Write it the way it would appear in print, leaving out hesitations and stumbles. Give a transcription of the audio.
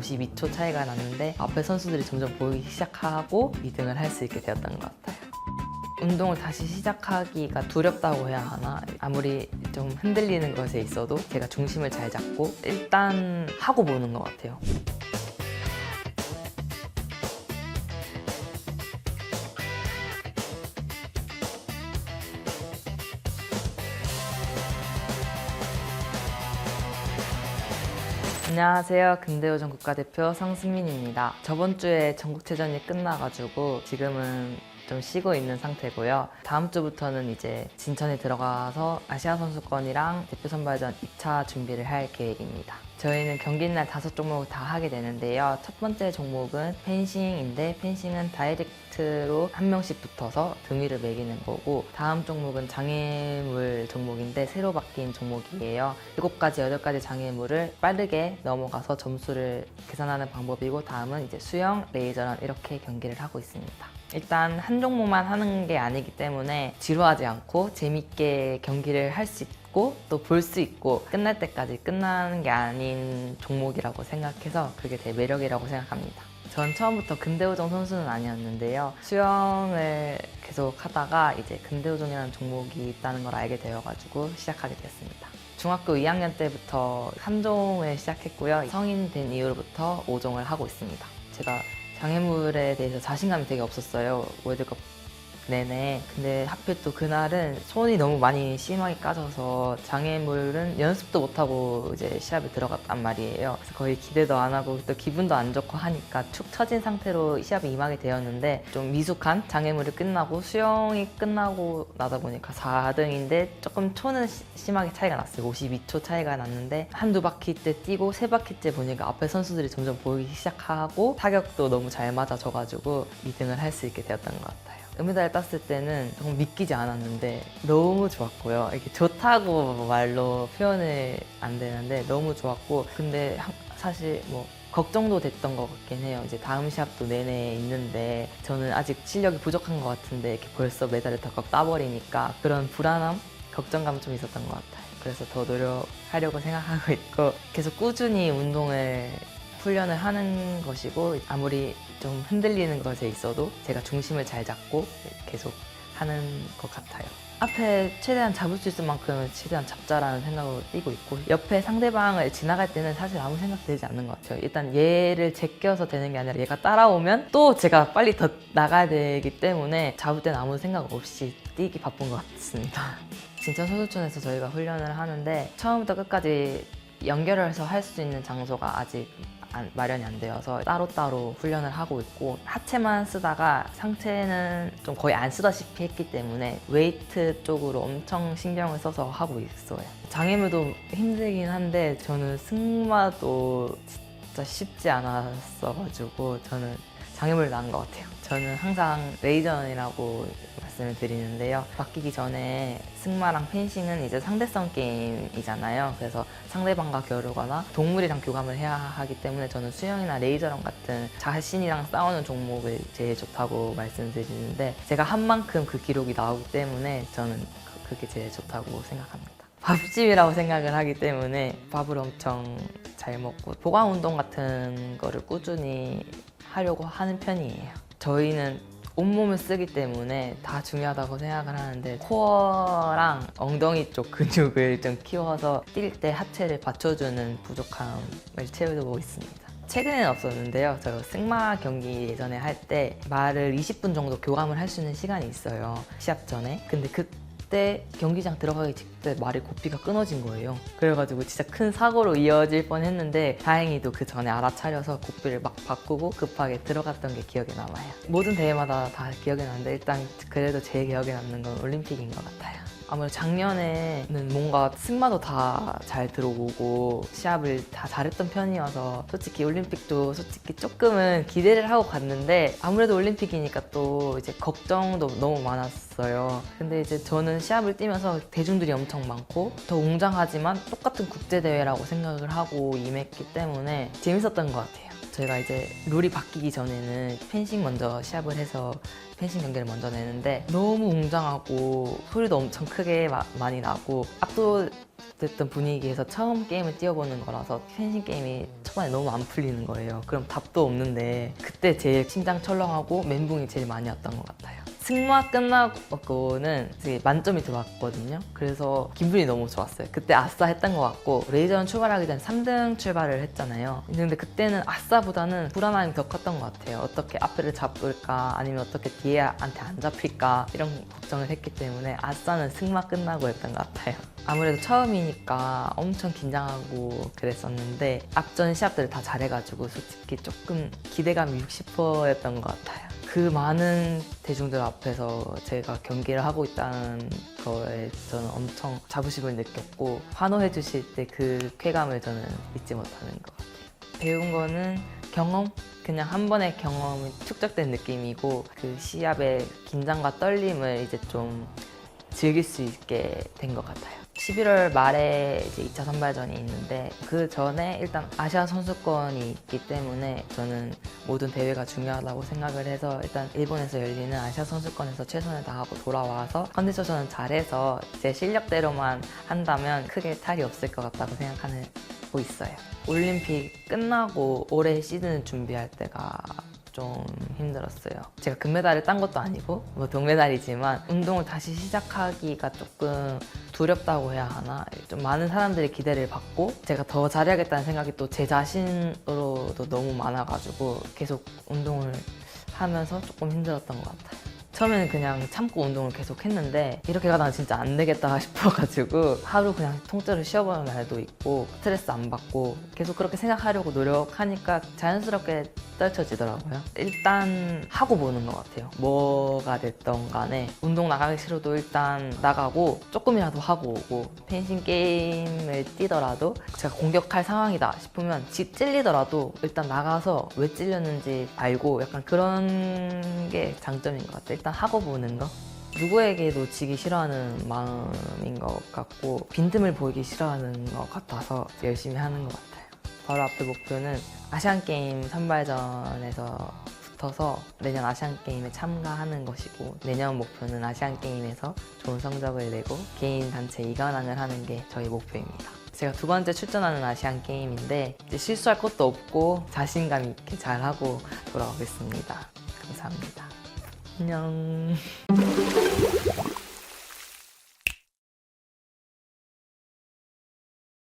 52초 차이가 났는데 앞에 선수들이 점점 보이기 시작하고 2등을 할 수 있게 되었던 것 같아요. 운동을 다시 시작하기가 두렵다고 해야 하나? 아무리 좀 흔들리는 것에 있어도 제가 중심을 잘 잡고 일단 하고 보는 것 같아요. 안녕하세요. 근대오전 국가대표 성승민입니다. 저번 주에 전국체전이 끝나가지고 지금은 좀 쉬고 있는 상태고요. 다음 주부터는 이제 진천에 들어가서 아시아 선수권이랑 대표 선발전 2차 준비를 할 계획입니다. 저희는 경기날 5종목을 다 하게 되는데요. 첫 번째 종목은 펜싱인데 펜싱은 다이렉트로 한 명씩 붙어서 등위를 매기는 거고, 다음 종목은 장애물 종목인데 새로 바뀐 종목이에요. 7가지, 8가지 장애물을 빠르게 넘어가서 점수를 계산하는 방법이고, 다음은 이제 수영, 레이저런 이렇게 경기를 하고 있습니다. 일단 한 종목만 하는 게 아니기 때문에 지루하지 않고 재밌게 경기를 할 수 있고 또 볼 수 있고 끝날 때까지 끝나는 게 아닌 종목이라고 생각해서 그게 제 매력이라고 생각합니다. 전 처음부터 근대오종 선수는 아니었는데요. 수영을 계속 하다가 이제 근대오종이라는 종목이 있다는 걸 알게 되어가지고 시작하게 됐습니다. 중학교 2학년 때부터 3종을 시작했고요. 성인 된 이후로부터 5종을 하고 있습니다. 제가 장애물에 대해서 자신감이 되게 없었어요, 월드컵 내내. 근데 하필 또 그날은 손이 너무 많이 심하게 까져서 장애물은 연습도 못하고 이제 시합에 들어갔단 말이에요. 그래서 거의 기대도 안 하고 또 기분도 안 좋고 하니까 축 처진 상태로 시합에 임하게 되었는데, 좀 미숙한 장애물이 끝나고 수영이 끝나고 나다 보니까 4등인데 조금 초는 심하게 차이가 났어요. 52초 차이가 났는데 한두 바퀴째 뛰고 3바퀴째 보니까 앞에 선수들이 점점 보이기 시작하고 타격도 너무 잘 맞아져가지고 2등을 할 수 있게 되었던 것 같아요. 금메달 땄을 때는 조금 믿기지 않았는데 너무 좋았고요. 이렇게 좋다고 말로 표현이 안 되는데 너무 좋았고, 근데 사실 뭐 걱정도 됐던 것 같긴 해요. 이제 다음 시합도 내내 있는데 저는 아직 실력이 부족한 것 같은데 이렇게 벌써 메달을 덜컥 따버리니까 그런 불안함, 걱정감 좀 있었던 것 같아요. 그래서 더 노력하려고 생각하고 있고, 계속 꾸준히 훈련을 하는 것이고, 아무리 좀 흔들리는 것에 있어도 제가 중심을 잘 잡고 계속 하는 것 같아요. 앞에 최대한 잡을 수 있을 만큼 최대한 잡자라는 생각으로 뛰고 있고, 옆에 상대방을 지나갈 때는 사실 아무 생각 들지 않는 것 같아요. 일단 얘를 제껴서 되는 게 아니라 얘가 따라오면 또 제가 빨리 더 나가야 되기 때문에 잡을 때는 아무 생각 없이 뛰기 바쁜 것 같습니다. 진천 소수촌에서 저희가 훈련을 하는데 처음부터 끝까지 연결해서 할 수 있는 장소가 아직 마련이 안 되어서 따로따로 훈련을 하고 있고, 하체만 쓰다가 상체는 좀 거의 안 쓰다시피 했기 때문에 웨이트 쪽으로 엄청 신경을 써서 하고 있어요. 장애물도 힘들긴 한데 저는 승마도 진짜 쉽지 않았어가지고 저는 장애물 나은 것 같아요. 저는 항상 레이저런이라고 말씀을 드리는데요. 바뀌기 전에 승마랑 펜싱은 이제 상대성 게임이잖아요. 그래서 상대방과 겨루거나 동물이랑 교감을 해야 하기 때문에 저는 수영이나 레이저런 같은 자신이랑 싸우는 종목을 제일 좋다고 말씀드리는데, 제가 한 만큼 그 기록이 나오기 때문에 저는 그게 제일 좋다고 생각합니다. 밥집이라고 생각을 하기 때문에 밥을 엄청 잘 먹고 보강 운동 같은 거를 꾸준히 하려고 하는 편이에요. 저희는 온몸을 쓰기 때문에 다 중요하다고 생각을 하는데, 코어랑 엉덩이 쪽 근육을 좀 키워서 뛸 때 하체를 받쳐주는 부족함을 채우고 있습니다. 최근에는 없었는데요. 저 승마 경기 예전에 할 때 말을 20분 정도 교감을 할 수 있는 시간이 있어요, 시합 전에. 근데 그때 경기장 들어가기 직전 말이 고삐가 끊어진 거예요. 그래가지고 진짜 큰 사고로 이어질 뻔했는데 다행히도 그 전에 알아차려서 고삐를 막 바꾸고 급하게 들어갔던 게 기억에 남아요. 모든 대회마다 다 기억에 나는데 일단 그래도 제일 기억에 남는 건 올림픽인 것 같아요. 아무래도 작년에는 뭔가 승마도 다 잘 들어오고 시합을 다 잘했던 편이어서 솔직히 올림픽도 솔직히 조금은 기대를 하고 갔는데, 아무래도 올림픽이니까 또 이제 걱정도 너무 많았어요. 근데 이제 저는 시합을 뛰면서 대중들이 엄청 많고 더 웅장하지만 똑같은 국제대회라고 생각을 하고 임했기 때문에 재밌었던 것 같아요. 저희가 이제 룰이 바뀌기 전에는 펜싱 먼저 시합을 해서 펜싱 경기를 먼저 내는데 너무 웅장하고 소리도 엄청 크게 많이 나고 압도됐던 분위기에서 처음 게임을 뛰어보는 거라서 펜싱 게임이 초반에 너무 안 풀리는 거예요. 그럼 답도 없는데 그때 제일 심장 철렁하고 멘붕이 제일 많이 왔던 것 같아요. 승마 끝나고는 되게 만점이 들어왔거든요. 그래서 기분이 너무 좋았어요. 그때 아싸 했던 것 같고 레이저는 출발하기 전에 3등 출발을 했잖아요. 근데 그때는 아싸보다는 불안함이 더 컸던 것 같아요. 어떻게 앞에를 잡을까 아니면 어떻게 뒤에한테 안 잡힐까 이런 걱정을 했기 때문에 아싸는 승마 끝나고 했던 것 같아요. 아무래도 처음이니까 엄청 긴장하고 그랬었는데 앞전 시합들을 다 잘해가지고 솔직히 조금 기대감이 60%였던 것 같아요. 그 많은 대중들 앞에서 제가 경기를 하고 있다는 거에 저는 엄청 자부심을 느꼈고 환호해 주실 때 그 쾌감을 저는 잊지 못하는 것 같아요. 배운 거는 경험? 그냥 한 번의 경험이 축적된 느낌이고 그 시합의 긴장과 떨림을 이제 좀 즐길 수 있게 된 것 같아요. 11월 말에 이제 2차 선발전이 있는데 그 전에 일단 아시아 선수권이 있기 때문에 저는 모든 대회가 중요하다고 생각을 해서 일단 일본에서 열리는 아시아 선수권에서 최선을 다하고 돌아와서 컨디션을 잘해서 제 실력대로만 한다면 크게 탈이 없을 것 같다고 생각하고 있어요. 올림픽 끝나고 올해 시즌 준비할 때가 좀 힘들었어요. 제가 금메달을 딴 것도 아니고 뭐 동메달이지만 운동을 다시 시작하기가 조금 두렵다고 해야 하나? 좀 많은 사람들의 기대를 받고 제가 더 잘해야겠다는 생각이 또 제 자신으로도 너무 많아가지고 계속 운동을 하면서 조금 힘들었던 것 같아요. 처음에는 그냥 참고 운동을 계속 했는데 이렇게 가다가 진짜 안 되겠다 싶어가지고 하루 그냥 통째로 쉬어보는 날도 있고 스트레스 안 받고 계속 그렇게 생각하려고 노력하니까 자연스럽게 떨쳐지더라고요. 일단 하고 보는 것 같아요. 뭐가 됐던 간에 운동 나가기 싫어도 일단 나가고 조금이라도 하고 오고 펜싱 게임을 뛰더라도 제가 공격할 상황이다 싶으면 찔리더라도 일단 나가서 왜 찔렸는지 알고 약간 그런 게 장점인 것 같아요. 일단 하고 보는 거. 누구에게도 지기 싫어하는 마음인 것 같고 빈틈을 보이기 싫어하는 것 같아서 열심히 하는 것 같아요. 바로 앞에 목표는 아시안게임 선발전에서 붙어서 내년 아시안게임에 참가하는 것이고 내년 목표는 아시안게임에서 좋은 성적을 내고 개인 단체 2관왕을 하는 게 저희 목표입니다. 제가 두 번째 출전하는 아시안게임인데 이제 실수할 것도 없고 자신감 있게 잘하고 돌아오겠습니다. 감사합니다. 안녕.